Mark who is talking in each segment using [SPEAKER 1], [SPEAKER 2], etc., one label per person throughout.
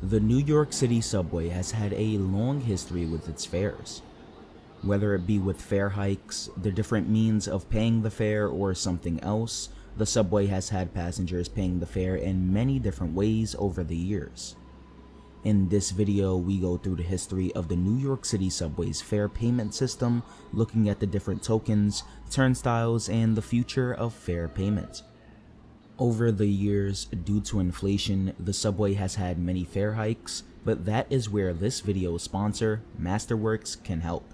[SPEAKER 1] The New York City subway has had a long history with its fares. Whether it be with fare hikes, the different means of paying the fare, or something else, the subway has had passengers paying the fare in many different ways over the years. In this video, we go through the history of the New York City subway's fare payment system, looking at the different tokens, turnstiles, and the future of fare payment. Over the years, due to inflation, the subway has had many fare hikes, but that is where this video's sponsor, Masterworks, can help.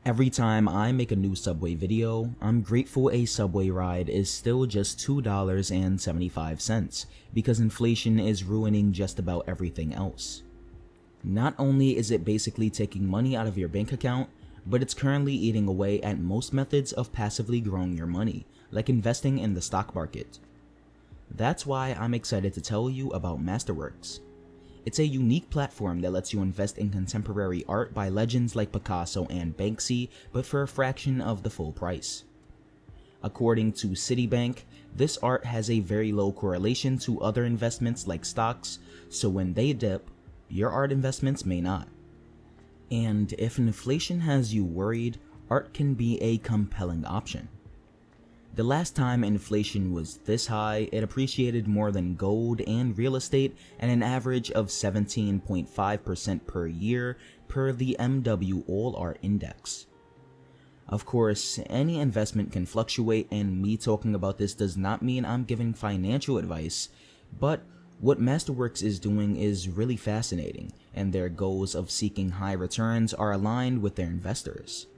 [SPEAKER 1] Every time I make a new subway video, I'm grateful a subway ride is still just $2.75 because inflation is ruining just about everything else. Not only is it basically taking money out of your bank account, but it's currently eating away at most methods of passively growing your money, like investing in the stock market. That's why I'm excited to tell you about Masterworks. It's a unique platform that lets you invest in contemporary art by legends like Picasso and Banksy, but for a fraction of the full price. According to Citibank, this art has a very low correlation to other investments like stocks, so when they dip, your art investments may not. And if inflation has you worried, art can be a compelling option. The last time inflation was this high, it appreciated more than gold and real estate at an average of 17.5% per year per the MW All Art Index. Of course, any investment can fluctuate, and me talking about this does not mean I'm giving financial advice, but what Masterworks is doing is really fascinating, and their goals of seeking high returns are aligned with their investors.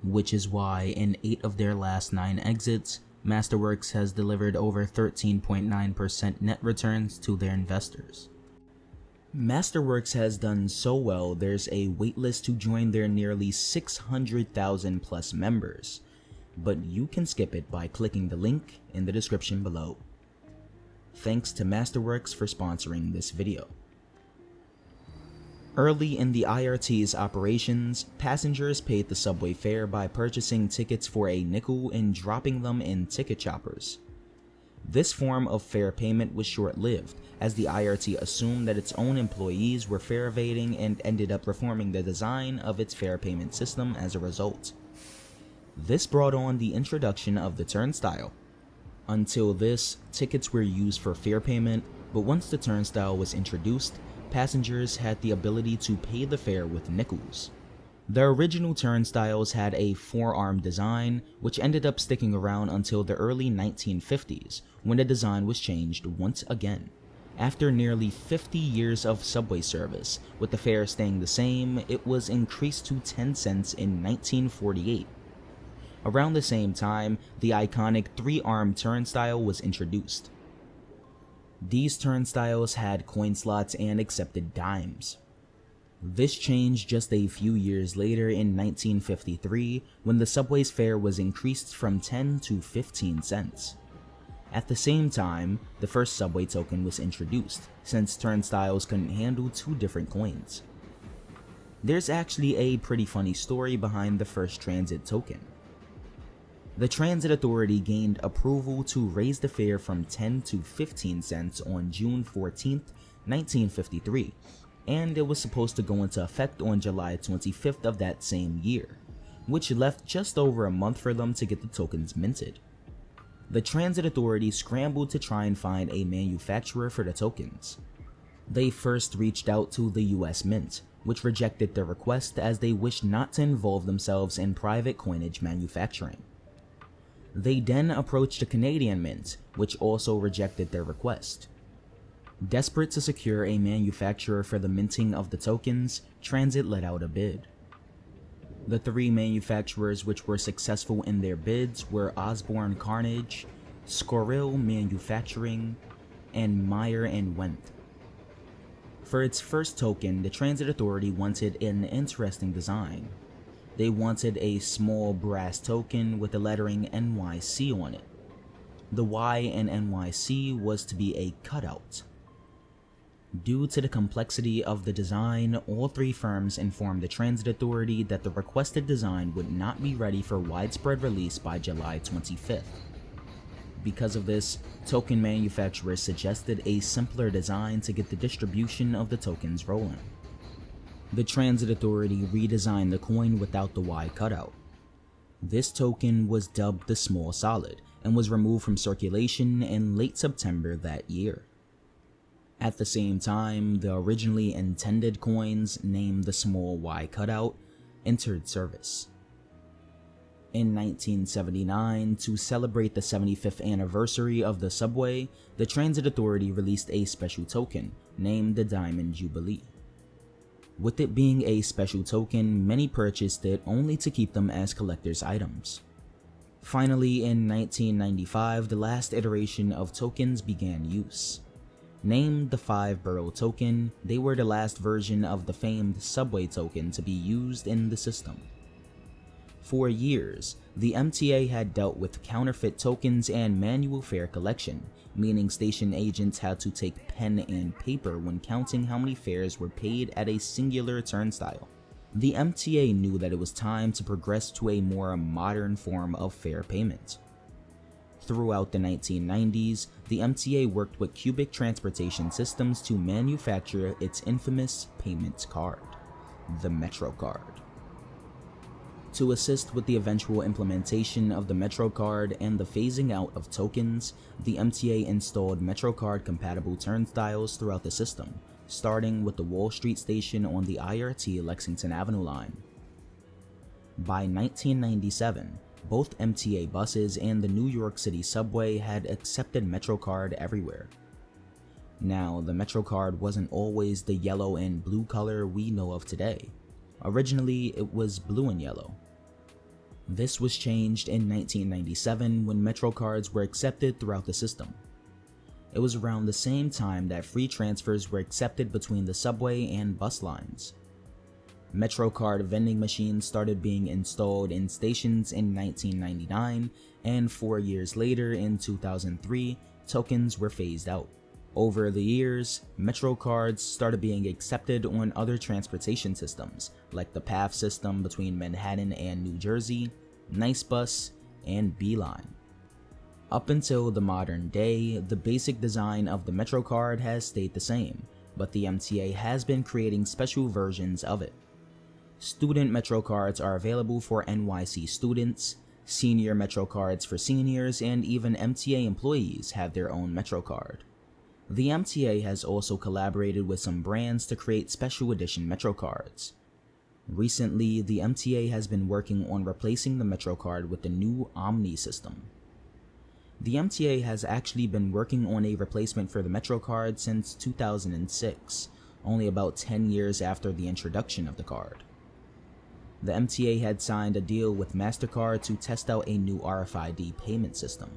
[SPEAKER 1] Which is why in 8 of their last 9 exits, Masterworks has delivered over 13.9% net returns to their investors. Masterworks has done so well, there's a waitlist to join their nearly 600,000 plus members, but you can skip it by clicking the link in the description below. Thanks to Masterworks for sponsoring this video. Early in the IRT's operations, passengers paid the subway fare by purchasing tickets for a nickel and dropping them in ticket choppers. This form of fare payment was short-lived, as the IRT assumed that its own employees were fare evading and ended up reforming the design of its fare payment system as a result. This brought on the introduction of the turnstile. Until this, tickets were used for fare payment, but once the turnstile was introduced, passengers had the ability to pay the fare with nickels. The original turnstiles had a 4-arm design, which ended up sticking around until the early 1950s, when the design was changed once again. After nearly 50 years of subway service, with the fare staying the same, it was increased to 10 cents in 1948. Around the same time, the iconic 3-arm turnstile was introduced. These turnstiles had coin slots and accepted dimes. This changed just a few years later in 1953, when the subway's fare was increased from 10 to 15 cents. At the same time, the first subway token was introduced, since turnstiles couldn't handle 2 different coins. There's actually a pretty funny story behind the first transit token. The Transit Authority gained approval to raise the fare from 10 to 15 cents on June 14, 1953, and it was supposed to go into effect on July 25th of that same year, which left just over a month for them to get the tokens minted. The Transit Authority scrambled to try and find a manufacturer for the tokens. They first reached out to the US Mint, which rejected their request as they wished not to involve themselves in private coinage manufacturing. They then approached the Canadian Mint, which also rejected their request. Desperate to secure a manufacturer for the minting of the tokens, Transit let out a bid. The 3 manufacturers which were successful in their bids were Osborne Carnage, Scoril Manufacturing, and Meyer and Wendt. For its first token, the Transit Authority wanted an interesting design. They wanted a small brass token with the lettering NYC on it. The Y in NYC was to be a cutout. Due to the complexity of the design, all 3 firms informed the Transit Authority that the requested design would not be ready for widespread release by July 25th. Because of this, token manufacturers suggested a simpler design to get the distribution of the tokens rolling. The Transit Authority redesigned the coin without the Y cutout. This token was dubbed the Small Solid and was removed from circulation in late September that year. At the same time, the originally intended coins, named the Small Y cutout, entered service. In 1979, to celebrate the 75th anniversary of the subway, the Transit Authority released a special token named the Diamond Jubilee. With it being a special token, many purchased it only to keep them as collector's items. Finally, in 1995, the last iteration of tokens began use. Named the 5-borough token, they were the last version of the famed subway token to be used in the system. For years, the MTA had dealt with counterfeit tokens and manual fare collection, meaning station agents had to take pen and paper when counting how many fares were paid at a singular turnstile. The MTA knew that it was time to progress to a more modern form of fare payment. Throughout the 1990s, the MTA worked with Cubic Transportation Systems to manufacture its infamous payment card, the Metrocard. To assist with the eventual implementation of the Metrocard and the phasing out of tokens, the MTA installed Metrocard-compatible turnstiles throughout the system, starting with the Wall Street station on the IRT Lexington Avenue line. By 1997, both MTA buses and the New York City subway had accepted Metrocard everywhere. Now, the Metrocard wasn't always the yellow and blue color we know of today. Originally, it was blue and yellow. This was changed in 1997 when Metrocards were accepted throughout the system. It was around the same time that free transfers were accepted between the subway and bus lines. Metrocard vending machines started being installed in stations in 1999, and 4 years later, in 2003, tokens were phased out. Over the years, Metrocards started being accepted on other transportation systems, like the PATH system between Manhattan and New Jersey, NiceBus, and Beeline. Up until the modern day, the basic design of the Metrocard has stayed the same, but the MTA has been creating special versions of it. Student Metrocards are available for NYC students, senior Metrocards for seniors, and even MTA employees have their own Metrocard. The MTA has also collaborated with some brands to create special edition Metrocards. Recently, the MTA has been working on replacing the Metrocard with the new OMNY system. The MTA has actually been working on a replacement for the Metrocard since 2006, only about 10 years after the introduction of the card. The MTA had signed a deal with MasterCard to test out a new RFID payment system.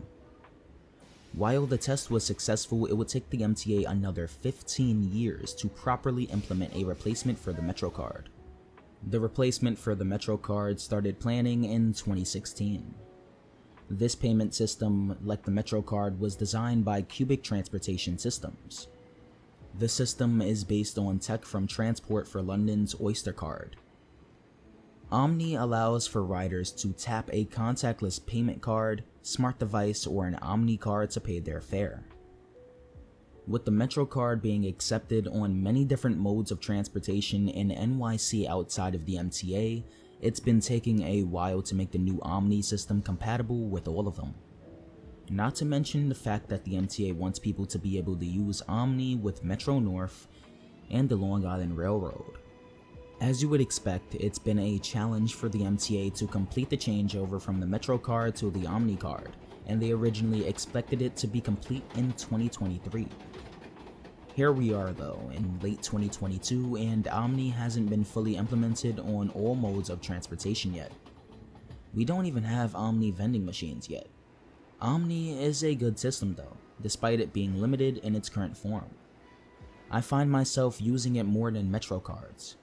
[SPEAKER 1] While the test was successful, it would take the MTA another 15 years to properly implement a replacement for the Metrocard. The replacement for the Metrocard started planning in 2016. This payment system, like the Metrocard, was designed by Cubic Transportation Systems. The system is based on tech from Transport for London's Oyster Card. OMNY allows for riders to tap a contactless payment card, smart device, or an OMNY card to pay their fare. With the Metrocard being accepted on many different modes of transportation in NYC outside of the MTA, it's been taking a while to make the new OMNY system compatible with all of them. Not to mention the fact that the MTA wants people to be able to use OMNY with Metro North and the Long Island Railroad. As you would expect, it's been a challenge for the MTA to complete the changeover from the Metrocard to the OMNY card, and they originally expected it to be complete in 2023. Here we are though, in late 2022, and OMNY hasn't been fully implemented on all modes of transportation yet. We don't even have OMNY vending machines yet. OMNY is a good system though, despite it being limited in its current form. I find myself using it more than Metrocards.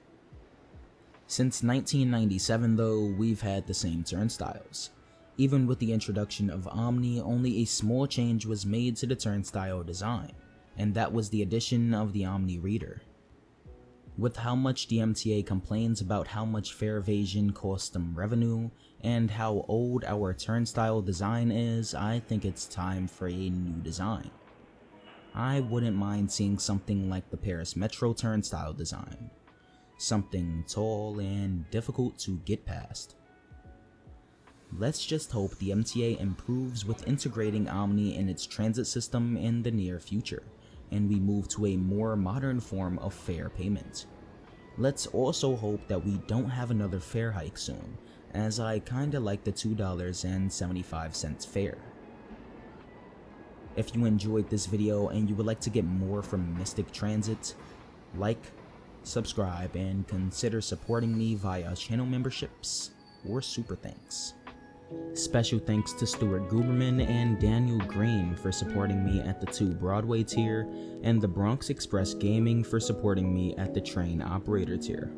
[SPEAKER 1] Since 1997 though, we've had the same turnstiles. Even with the introduction of OMNY, only a small change was made to the turnstile design, and that was the addition of the OMNY reader. With how much the MTA complains about how much fare evasion costs them revenue, and how old our turnstile design is, I think it's time for a new design. I wouldn't mind seeing something like the Paris Metro turnstile design. Something tall and difficult to get past. Let's just hope the MTA improves with integrating Omni in its transit system in the near future, and we move to a more modern form of fare payment. Let's also hope that we don't have another fare hike soon, as I kinda like the $2.75 fare. If you enjoyed this video and you would like to get more from Mystic Transit, like, subscribe, and consider supporting me via channel memberships or super thanks. Special thanks to Stuart Guberman and Daniel Green for supporting me at the 2 Broadway tier, and the Bronx Express Gaming for supporting me at the train operator tier.